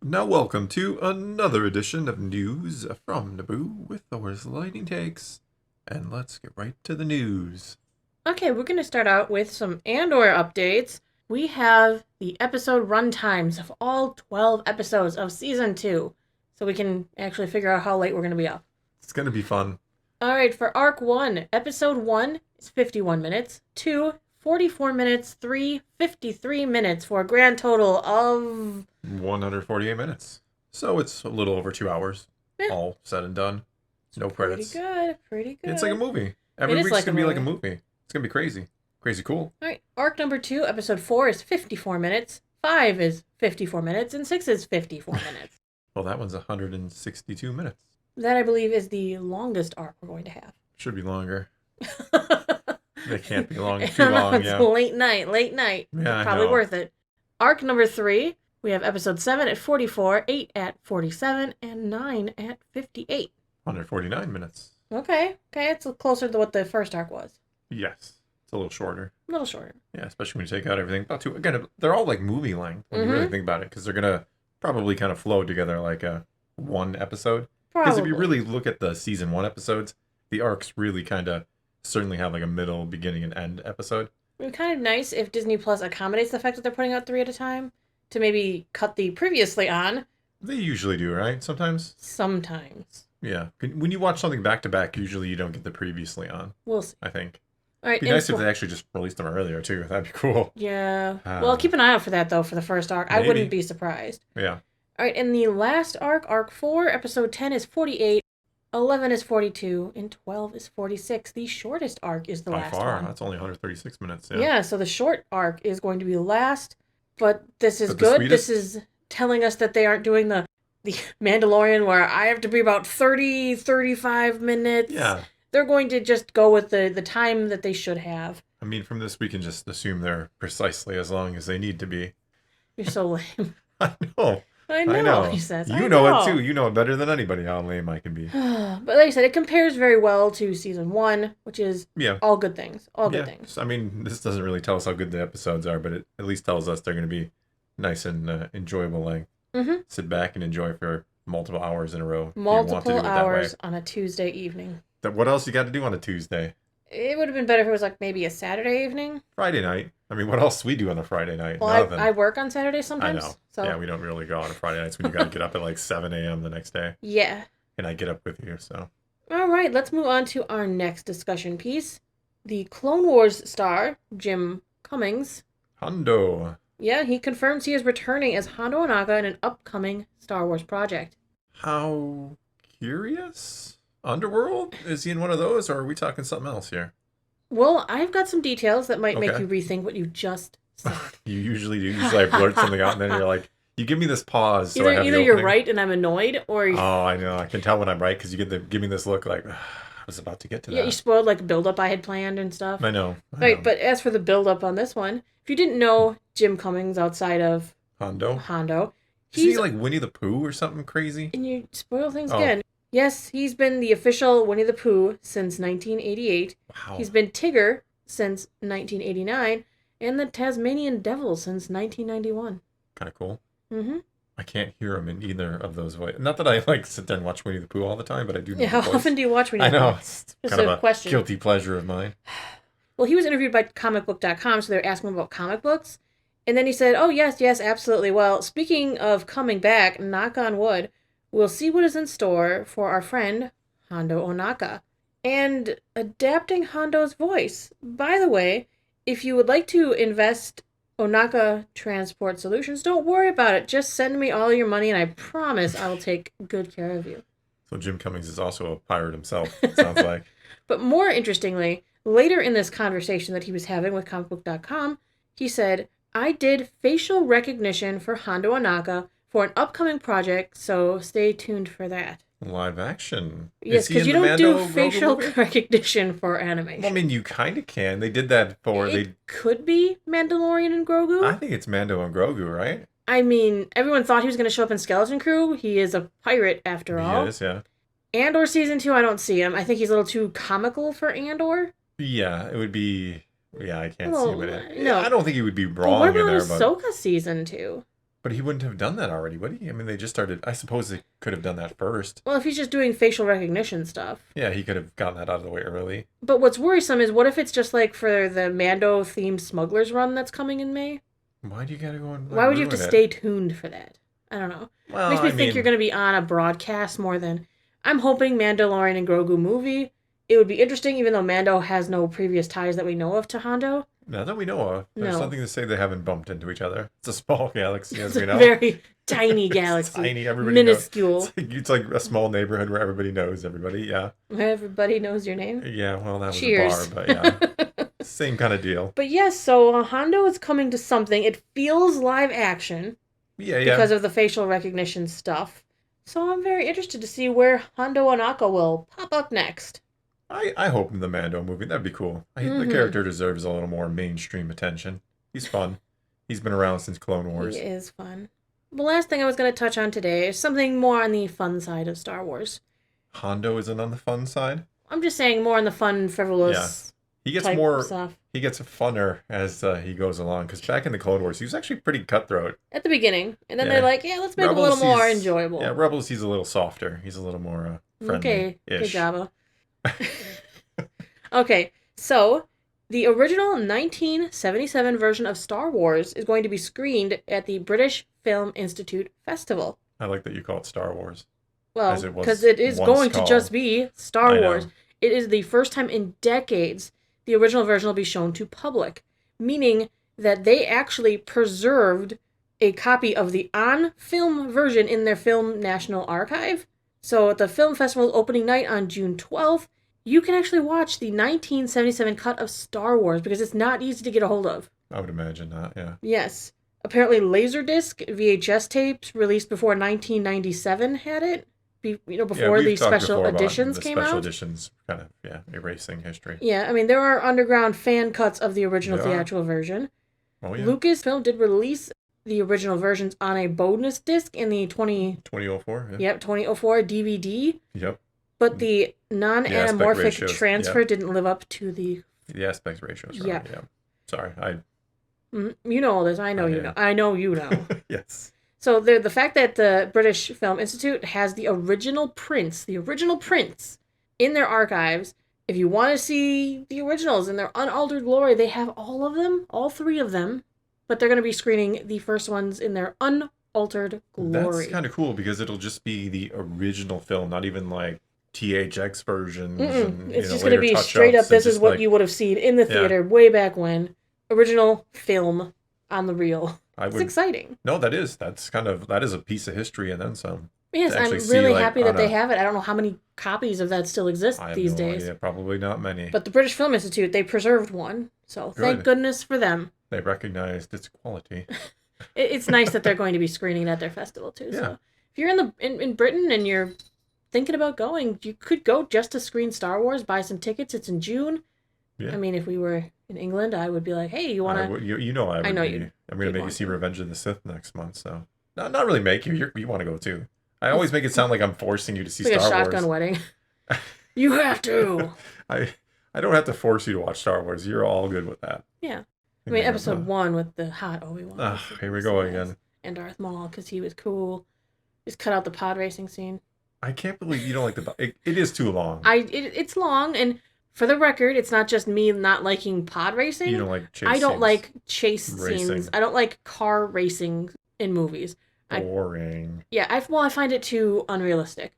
Now, welcome to another edition of News from Naboo with Thor's Lightning Takes. And let's get right to the news. Okay, we're going to start out with some Andor updates. We have the episode runtimes of all 12 episodes of Season 2, so we can actually figure out how late we're going to be up. It's going to be fun. Alright, for Arc 1, Episode 1 is 51 minutes, 2, 44 minutes, 3, 53 minutes, for a grand total of 148 minutes. So it's a little over 2 hours, all said and done. No credits. Pretty good. It's like a movie. Every week's going to be like a movie. It's going to be crazy. Crazy cool. Alright, Arc number 2, Episode 4 is 54 minutes, 5 is 54 minutes, and 6 is 54 minutes. Well, that one's 162 minutes. That, I believe, is the longest arc we're going to have. Should be longer. They can't be too long, It's late night. Yeah, probably worth it. Arc number 3, we have episode 7 at 44, 8 at 47, and 9 at 58. 149 minutes. Okay, it's closer to what the first arc was. Yes. It's a little shorter. A little shorter. Yeah, especially when you take out everything. About two. Again, they're all like movie length when you really think about it, because they're going to probably kind of flow together like a one episode. Because if you really look at the season 1 episodes, the arcs really kind of certainly have like a middle, beginning, and end episode. It would be kind of nice if Disney Plus accommodates the fact that they're putting out 3 at a time to maybe cut the previously on. They usually do, right? Sometimes? Sometimes. Yeah. When you watch something back to back, usually you don't get the previously on. We'll see. I think. All right, It'd be nice if they actually just released them earlier, too. That'd be cool. Yeah. Well, keep an eye out for that, though, for the first arc. Maybe. I wouldn't be surprised. Yeah. All right, in the last arc, Arc 4, Episode 10 is 48, 11 is 42, and 12 is 46. The shortest arc is the last one. By far. That's only 136 minutes. Yeah, so the short arc is going to be last, but this is good. This is telling us that they aren't doing the Mandalorian where I have to be about 30, 35 minutes. Yeah. They're going to just go with the time that they should have. I mean, from this, we can just assume they're precisely as long as they need to be. You're so lame. I know. I know, he says. You know it, too. You know it better than anybody how lame I can be. But like I said, it compares very well to Season 1, which is all good things. All good things. I mean, this doesn't really tell us how good the episodes are, but it at least tells us they're going to be nice and enjoyable length. Mm-hmm. Sit back and enjoy for multiple hours in a row. Multiple hours on a Tuesday evening. What else you got to do on a Tuesday? It would have been better if it was like maybe a Saturday evening. Friday night. I mean, what else do we do on a Friday night? Well, I work on Saturdays sometimes. I know. So. Yeah, we don't really go on a Friday nights when you got to get up at like 7 a.m. the next day. Yeah. And I get up with you, so. All right, let's move on to our next discussion piece. The Clone Wars star, Jim Cummings. Hondo. Yeah, he confirms he is returning as Hondo Ohnaka in an upcoming Star Wars project. How curious? Underworld? Is he in one of those, or are we talking something else here? Well, I've got some details that might make you rethink what you just said. You usually do. Usually I blurt something out, and then you're like, you give me this pause. So either you're right and I'm annoyed, or... Oh, I know. I can tell when I'm right, because you give me this look like, I was about to get to that. Yeah, you spoiled like build-up I had planned and stuff. I know. Right, but as for the build-up on this one, if you didn't know Jim Cummings outside of... Hondo? Is he like Winnie the Pooh or something crazy? And you spoil things again. Yes, he's been the official Winnie the Pooh since 1988. Wow. He's been Tigger since 1989, and the Tasmanian Devil since 1991. Kind of cool. Mm-hmm. I can't hear him in either of those voices. Not that I like sit there and watch Winnie the Pooh all the time, but I do know how often do you watch Winnie the Pooh? I know. It's kind of a guilty pleasure of mine. Well, he was interviewed by comicbook.com, so they were asking him about comic books. And then he said, oh, yes, absolutely. Well, speaking of coming back, knock on wood, we'll see what is in store for our friend Hondo Ohnaka. And adapting Hondo's voice. By the way, if you would like to invest Ohnaka Transport Solutions, don't worry about it. Just send me all your money and I promise I will take good care of you. So Jim Cummings is also a pirate himself, it sounds like. But more interestingly, later in this conversation that he was having with comicbook.com, he said, I did facial recognition for Hondo Ohnaka for an upcoming project, so stay tuned for that. Live action. Yes, because you don't do facial recognition for animation. Well, I mean, you kind of can. They did that for... It could be Mandalorian and Grogu. I think it's Mando and Grogu, right? I mean, everyone thought he was going to show up in Skeleton Crew. He is a pirate, after all. He is, yeah. Andor Season 2, I don't see him. I think he's a little too comical for Andor. Yeah, it would be... Yeah, I can't see what it... No. I don't think he would be wrong in there. What about Ahsoka Season 2? But he wouldn't have done that already, would he? I mean, they just started. I suppose they could have done that first. Well, if he's just doing facial recognition stuff. Yeah, he could have gotten that out of the way early. But what's worrisome is what if it's just like for the Mando-themed Smugglers run that's coming in May? Why do you gotta go and Why would you have to stay tuned for that? I don't know. Well, Makes me think you're going to be on a broadcast more than... I'm hoping Mandalorian and Grogu movie. It would be interesting, even though Mando has no previous ties that we know of to Hondo. Not that we know of. There's something to say they haven't bumped into each other. It's a small galaxy, as we know. It's a very tiny galaxy. Tiny, everybody minuscule. Knows. It's like a small neighborhood where everybody knows everybody, yeah. Everybody knows your name? Yeah, well, that was Cheers. a bar, but yeah. Same kind of deal. But yes, so Hondo is coming to something. It feels live action. Yeah. Because of the facial recognition stuff. So I'm very interested to see where Hondo Ohnaka will pop up next. I hope in the Mando movie. That'd be cool. The character deserves a little more mainstream attention. He's fun. He's been around since Clone Wars. He is fun. The last thing I was going to touch on today is something more on the fun side of Star Wars. Hondo isn't on the fun side? I'm just saying more on the fun, frivolous He gets type more stuff. He gets funner as he goes along. Because back in the Clone Wars, he was actually pretty cutthroat. At the beginning. And then they're like, let's make Rebels, it a little more enjoyable. Yeah, Rebels, he's a little softer. He's a little more friendly-ish. Okay, Jabba. Okay, so the original 1977 version of Star Wars is going to be screened at the British Film Institute Festival. I like that you call it Star Wars. Well, because it is going to just be Star Wars. It is the first time in decades the original version will be shown to public, meaning that they actually preserved a copy of the on-film version in their Film National Archive. So at the film festival's opening night on June 12th, you can actually watch the 1977 cut of Star Wars because it's not easy to get a hold of. I would imagine that, yeah. Yes. Apparently Laserdisc VHS tapes released before 1997 had it. Before the special editions came out. Special editions kind of, erasing history. Yeah, I mean, there are underground fan cuts of the original theatrical version. Oh, yeah. Lucasfilm did release the original versions on a bonus disc in the 2004, yeah. Yep, 2004 DVD. Yep. But the non-anamorphic transfer didn't live up to the aspect ratios. Right? Yeah. Sorry, you know all this. I know you know. I know you know. Yes. So the fact that the British Film Institute has the original prints in their archives. If you want to see the originals in their unaltered glory, they have all of them, all three of them. But they're going to be screening the first ones in their unaltered glory. That's kind of cool because it'll just be the original film, not even like THX versions. It's just going to be straight up, this is what you would have seen in the theater way back when. Original film on the reel. It's exciting. No, that is a piece of history and then some. Yes, I'm really happy that they have it. I don't know how many copies of that still exist these days. Yeah, probably not many. But the British Film Institute, they preserved one. So thank goodness for them. They recognized its quality. It's nice that they're going to be screening it at their festival too. Yeah. So if you're in Britain and you're thinking about going, you could go just to screen Star Wars, buy some tickets. It's in June. Yeah. I mean, if we were in England, I would be like, hey, you want to... I know you. I'm going to make you see Revenge of the Sith next month, so... Not really make you. You want to go too. I always make it sound like I'm forcing you to see Star Wars. Like a shotgun wedding. You have to. I don't have to force you to watch Star Wars. You're all good with that. Yeah. I mean, episode 1 with the hot Obi-Wan. Here we go again. And Darth Maul, because he was cool. Just cut out the pod racing scene. I can't believe you don't like the... It is too long. It's long, and for the record, it's not just me not liking pod racing. You don't like chase I don't scenes. like chase scenes. I don't like car racing in movies. Boring. I find it too unrealistic.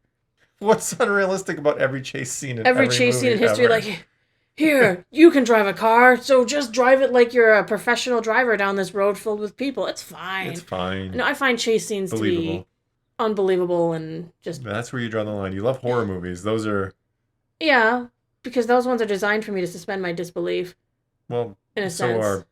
What's unrealistic about every chase scene in every chase scene in history? Ever? Like, here, you can drive a car, so just drive it like you're a professional driver down this road filled with people. It's fine. It's fine. No, I find chase scenes to be unbelievable and just... That's where you draw the line. You love horror movies. Those are... Yeah, because those ones are designed for me to suspend my disbelief. Well, in a sense. So are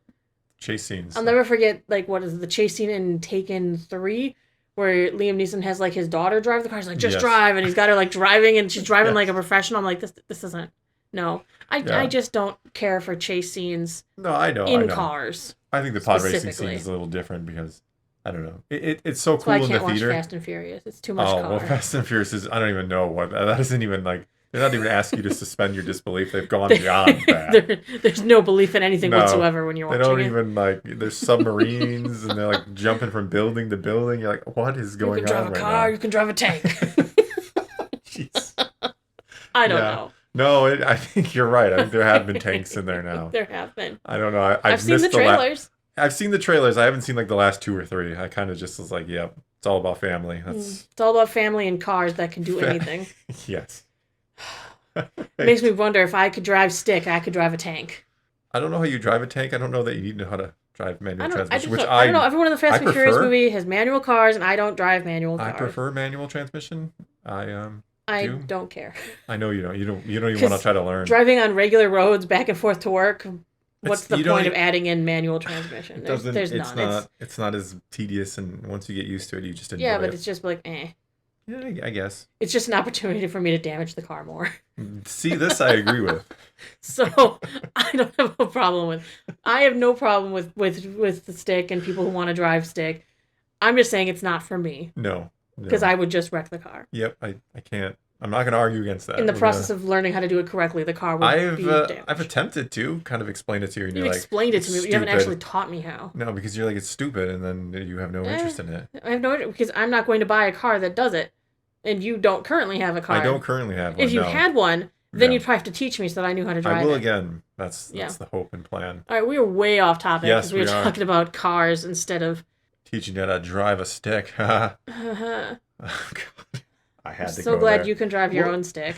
chase scenes. I'll never forget, like, what is the chase scene in Taken 3, where Liam Neeson has, like, his daughter drive the car. He's like, just drive, and he's got her, like, driving, and she's driving like a professional. I'm like, this isn't... No. I just don't care for chase scenes in cars. I think the pod racing scene is a little different because, I don't know. It's so cool in the theater. I can't watch Fast and Furious. It's too much car. Well, Fast and Furious is... I don't even know what... That isn't even, like... They're not even asking you to suspend your disbelief. They've gone beyond that. There's no belief in anything whatsoever when you're watching it. They don't even, like, there's submarines, and they're, like, jumping from building to building. You're like, what is going on right now? You can drive a car, you can drive a tank. Jeez. I don't know. No, I think you're right. I think there have been tanks in there now. There have been. I don't know. I've seen the trailers. I've seen the trailers. I haven't seen like the last 2 or 3. I kind of just was like, yep, it's all about family. It's all about family and cars that can do anything. Yes. It makes me wonder if I could drive stick, I could drive a tank. I don't know how you drive a tank. I don't know that you need to know how to drive manual transmission. I don't know. Everyone in the Fast and Furious movie has manual cars, and I don't drive manual cars. I prefer manual transmission. I don't care. I know you don't. You don't even want to try to learn. Driving on regular roads back and forth to work, what's the point of adding in manual transmission? There's none. It's not as tedious, and once you get used to it, you just enjoy it. Yeah, but it's just like, eh. Yeah, I guess. It's just an opportunity for me to damage the car more. See, this I agree with. So I don't have a problem with. I have no problem with the stick and people who want to drive stick. I'm just saying it's not for me. No. Because I would just wreck the car. Yep, I can't. I'm not going to argue against that. In the process of learning how to do it correctly, the car would be damaged. I've attempted to kind of explain it to you. And you've explained it to me, but you haven't actually taught me how. No, because you're like, it's stupid, and then you have no interest in it. I have no interest, because I'm not going to buy a car that does it. And you don't currently have a car. I don't currently have one, If you had one, then you'd probably have to teach me so that I knew how to drive it. I will again. That's the hope and plan. All right, we were way off topic because we were talking about cars instead of... teaching you how to drive a stick. Oh, God. I had to go so glad there. you can drive your own stick.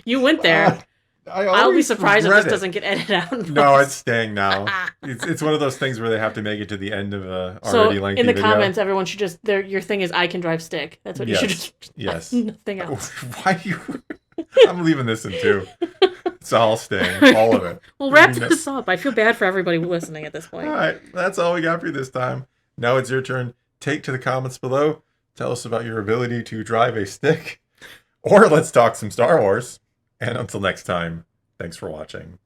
You went there. I'll be surprised if this doesn't get edited out. No, it's staying now. It's one of those things where they have to make it to the end of a already lengthy video. In the comments, everyone should just... your thing is, I can drive stick. That's what you should just... Yes. Nothing else. Why do you... I'm leaving this in too. It's all staying. All of it. We'll wrap this up. I feel bad for everybody listening at this point. All right. That's all we got for you this time. Now it's your turn. Take to the comments below. Tell us about your ability to drive a stick. Or let's talk some Star Wars. And until next time, thanks for watching.